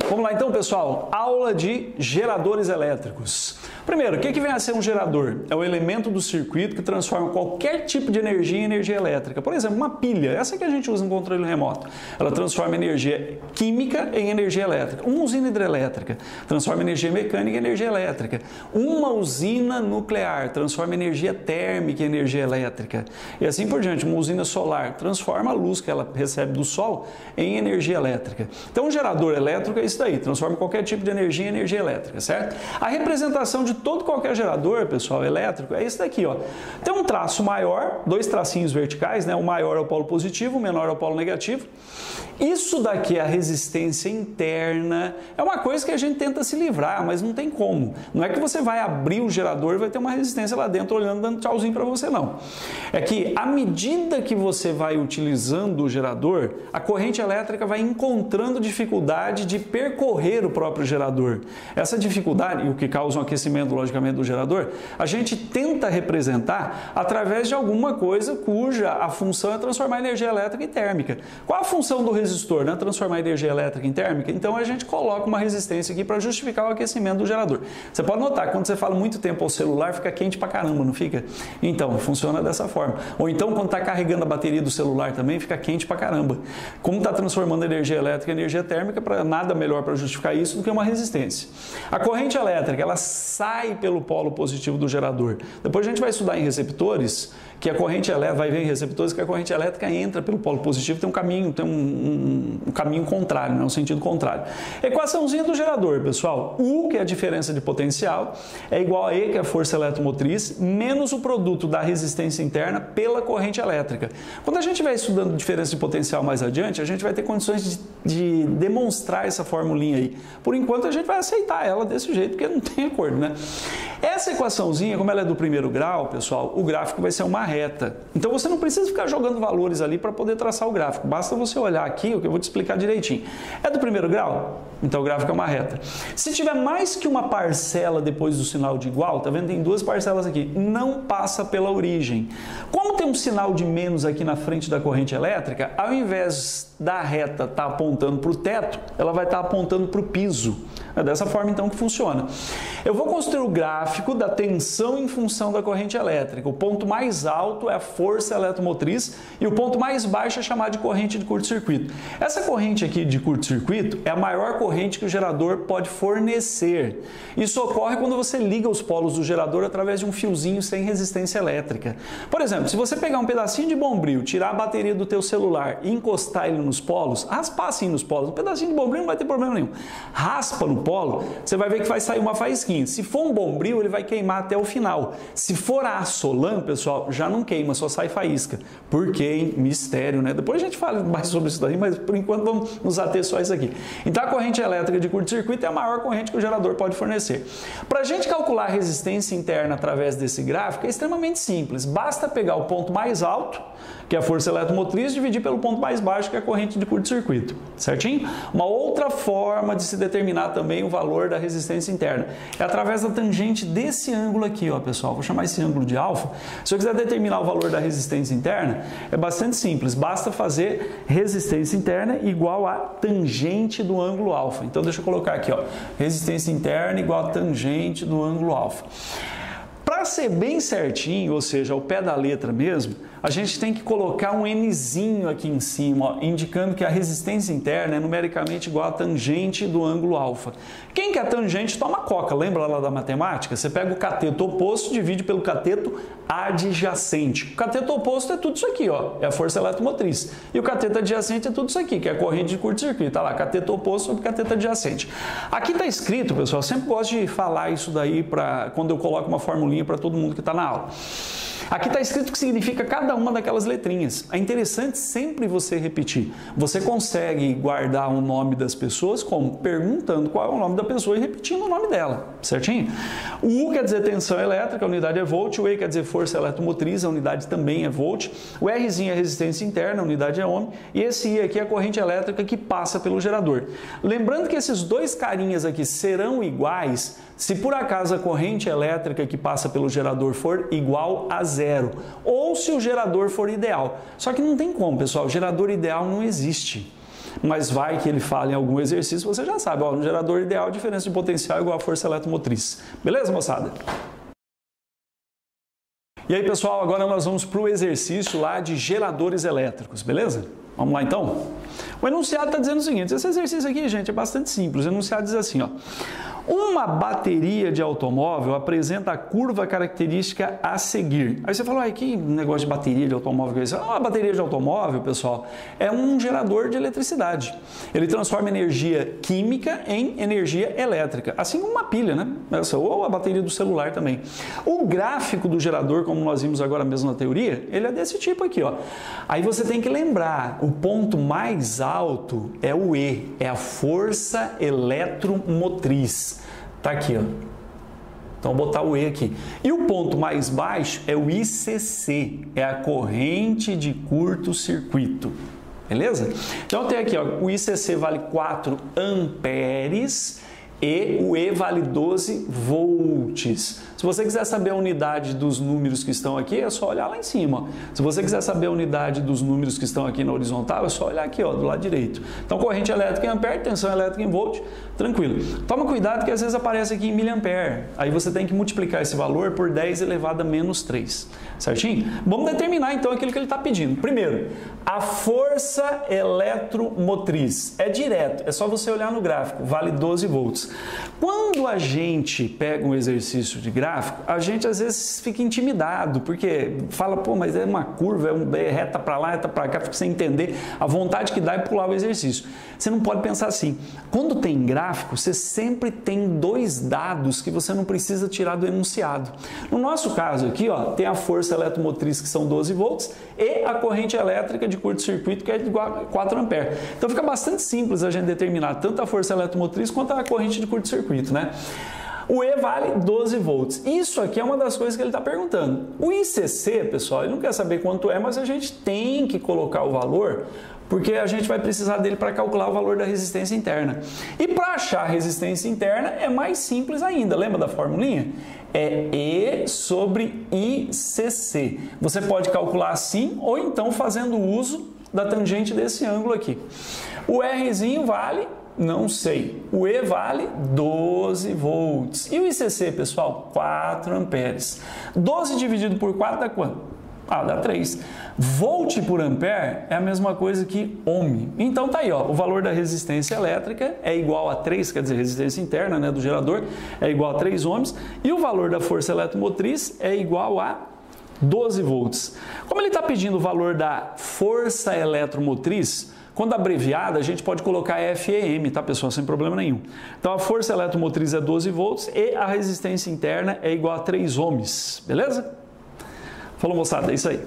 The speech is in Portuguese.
Vamos lá então, pessoal, aula de geradores elétricos. Primeiro, o que vem a ser um gerador? É o elemento do circuito que transforma qualquer tipo de energia em energia elétrica. Por exemplo, uma pilha, essa que a gente usa no controle remoto, ela transforma energia química em energia elétrica. Uma usina hidrelétrica transforma energia mecânica em energia elétrica. Uma usina nuclear transforma energia térmica em energia elétrica. E assim por diante, uma usina solar transforma a luz que ela recebe do sol em energia elétrica. Então, um gerador elétrico é isso daí, transforma qualquer tipo de energia em energia elétrica, certo? A representação de todo qualquer gerador, pessoal, elétrico, é isso daqui, ó. Tem um traço maior, dois tracinhos verticais, né? O maior é o polo positivo, o menor é o polo negativo. Isso daqui é a resistência interna. É uma coisa que a gente tenta se livrar, mas não tem como. Não é que você vai abrir o gerador e vai ter uma resistência lá dentro olhando, dando tchauzinho para você, não. É que à medida que você vai utilizando o gerador, a corrente elétrica vai encontrando dificuldade de percorrer o próprio gerador. Essa dificuldade, e o que causa um aquecimento, logicamente, do gerador, a gente tenta representar através de alguma coisa cuja a função é transformar energia elétrica em térmica. Qual a função do resistor, né? Transformar energia elétrica em térmica? Então a gente coloca uma resistência aqui para justificar o aquecimento do gerador. Você pode notar que quando você fala muito tempo ao celular, fica quente pra caramba, não fica? Então, funciona dessa forma. Ou então, quando está carregando a bateria do celular também, fica quente pra caramba. Como está transformando energia elétrica em energia térmica, nada melhor para justificar isso do que uma resistência. A corrente elétrica, ela sai pelo polo positivo do gerador. Depois a gente vai estudar em receptores, que a corrente elétrica, vai ver em receptores que a corrente elétrica entra pelo polo positivo, tem um caminho, tem um caminho contrário, né? Um sentido contrário. Equaçãozinha do gerador, pessoal. U, que é a diferença de potencial, é igual a E, que é a força eletromotriz, menos o produto da resistência interna pela corrente elétrica. Quando a gente vai estudando diferença de potencial mais adiante, a gente vai ter condições de demonstrar essa formulinha aí. Por enquanto, a gente vai aceitar ela desse jeito, porque não tem acordo, né? Essa equaçãozinha, como ela é do primeiro grau, pessoal, o gráfico vai ser uma reta. Então, você não precisa ficar jogando valores ali para poder traçar o gráfico. Basta você olhar aqui, o que eu vou te explicar direitinho. É do primeiro grau? Então, o gráfico é uma reta. Se tiver mais que uma parcela depois do sinal de igual, tá vendo? Tem duas parcelas aqui. Não passa pela origem. Como tem um sinal de menos aqui na frente da corrente elétrica, ao invés da reta estar apontando para o teto, ela vai estar apontando para o piso. É dessa forma, então, que funciona. Eu vou construir o gráfico da tensão em função da corrente elétrica. O ponto mais alto é a força eletromotriz e o ponto mais baixo é chamado de corrente de curto-circuito. Essa corrente aqui de curto-circuito é a maior corrente que o gerador pode fornecer. Isso ocorre quando você liga os polos do gerador através de um fiozinho sem resistência elétrica. Por exemplo, se você pegar um pedacinho de bombril, tirar a bateria do teu celular e encostar ele nos polos, raspar assim nos polos, um pedacinho de bombril não vai ter problema nenhum. Raspa no polo, você vai ver que vai sair uma faísquinha. Se for um bombril, ele vai queimar até o final. Se for aço ou lã, pessoal, já não queima, só sai faísca. Por quê, hein? Mistério, né? Depois a gente fala mais sobre isso daí, mas por enquanto vamos nos ater só isso aqui. Então a corrente elétrica de curto-circuito é a maior corrente que o gerador pode fornecer. Para a gente calcular a resistência interna através desse gráfico é extremamente simples. Basta pegar o ponto mais alto, que é a força eletromotriz, e dividir pelo ponto mais baixo, que é a corrente de curto-circuito. Certinho? Uma outra forma de se determinar também o valor da resistência interna é através da tangente desse ângulo aqui, ó, pessoal. Vou chamar esse ângulo de alfa. Se eu quiser determinar o valor da resistência interna, é bastante simples. Basta fazer resistência interna igual a tangente do ângulo alfa. Então, deixa eu colocar aqui, ó. Resistência interna igual a tangente do ângulo alfa. Para ser bem certinho, ou seja, ao pé da letra mesmo, a gente tem que colocar um Nzinho aqui em cima, ó, indicando que a resistência interna é numericamente igual a tangente do ângulo alfa. Quem quer tangente, toma coca. Lembra lá da matemática? Você pega o cateto oposto, divide pelo cateto adjacente. O cateto oposto é tudo isso aqui, ó, é a força eletromotriz. E o cateto adjacente é tudo isso aqui, que é a corrente de curto-circuito. Tá lá, cateto oposto sobre cateto adjacente. Aqui está escrito, pessoal, eu sempre gosto de falar isso daí quando eu coloco uma formulinha para todo mundo que está na aula. Aqui está escrito o que significa cada uma daquelas letrinhas. É interessante sempre você repetir. Você consegue guardar o nome das pessoas como? Perguntando qual é o nome da pessoa e repetindo o nome dela, certinho? O U quer dizer tensão elétrica, a unidade é volt. O E quer dizer força eletromotriz, a unidade também é volt. O Rzinho é resistência interna, a unidade é ohm. E esse I aqui é a corrente elétrica que passa pelo gerador. Lembrando que esses dois carinhas aqui serão iguais se por acaso a corrente elétrica que passa pelo gerador for igual a zero, ou ou se o gerador for ideal. Só que não tem como, pessoal, o gerador ideal não existe. Mas vai que ele fala em algum exercício, você já sabe, ó, no gerador ideal a diferença de potencial é igual à força eletromotriz. Beleza, moçada? E aí, pessoal, agora nós vamos para o exercício lá de geradores elétricos, beleza? Vamos lá, então? O enunciado está dizendo o seguinte, esse exercício aqui, gente, é bastante simples. O enunciado diz assim, ó. Uma bateria de automóvel apresenta a curva característica a seguir. Aí você fala, ai, que negócio de bateria de automóvel que é isso? A bateria de automóvel, pessoal, é um gerador de eletricidade. Ele transforma energia química em energia elétrica, assim como uma pilha, né? Ou a bateria do celular também. O gráfico do gerador, como nós vimos agora mesmo na teoria, ele é desse tipo aqui, ó. Aí você tem que lembrar, o ponto mais alto é o E, é a força eletromotriz. Tá aqui, ó. Então, vou botar o E aqui. E o ponto mais baixo é o ICC, é a corrente de curto-circuito. Beleza? Então, tem aqui, ó, o ICC vale 4 amperes e o E vale 12 volts. Se você quiser saber a unidade dos números que estão aqui, é só olhar lá em cima. Se você quiser saber a unidade dos números que estão aqui na horizontal, é só olhar aqui, ó, do lado direito. Então, corrente elétrica em ampere, tensão elétrica em volt, tranquilo. Toma cuidado que às vezes aparece aqui em miliampere. Aí você tem que multiplicar esse valor por 10 elevado a menos 3. Certinho? Vamos determinar então aquilo que ele está pedindo. Primeiro, a força eletromotriz. É direto, é só você olhar no gráfico, vale 12 volts. Quando a gente pega um exercício de gráfico, a gente às vezes fica intimidado, porque fala, pô, mas é uma curva, é reta para lá, reta para cá, fica sem entender a vontade que dá é pular o exercício. Você não pode pensar assim. Quando tem gráfico, você sempre tem dois dados que você não precisa tirar do enunciado. No nosso caso aqui, ó, tem a força eletromotriz, que são 12 volts, e a corrente elétrica de curto-circuito, que é igual a 4 amperes. Então fica bastante simples a gente determinar tanto a força eletromotriz quanto a corrente de curto-circuito, né? O E vale 12 volts. Isso aqui é uma das coisas que ele está perguntando. O ICC, pessoal, ele não quer saber quanto é, mas a gente tem que colocar o valor, porque a gente vai precisar dele para calcular o valor da resistência interna. E para achar a resistência interna é mais simples ainda. Lembra da formulinha? É E sobre ICC. Você pode calcular assim ou então fazendo uso da tangente desse ângulo aqui. O Rzinho vale... Não sei. O E vale 12 volts. E o ICC, pessoal? 4 amperes. 12 dividido por 4 dá quanto? Ah, dá 3. Volt por ampere é a mesma coisa que ohm. Então tá aí, ó, o valor da resistência elétrica é igual a 3, quer dizer, resistência interna, né, do gerador é igual a 3 ohms, e o valor da força eletromotriz é igual a 12 volts. Como ele está pedindo o valor da força eletromotriz, quando abreviada, a gente pode colocar FEM, tá, pessoal? Sem problema nenhum. Então, a força eletromotriz é 12 volts e a resistência interna é igual a 3 ohms. Beleza? Falou, moçada. É isso aí.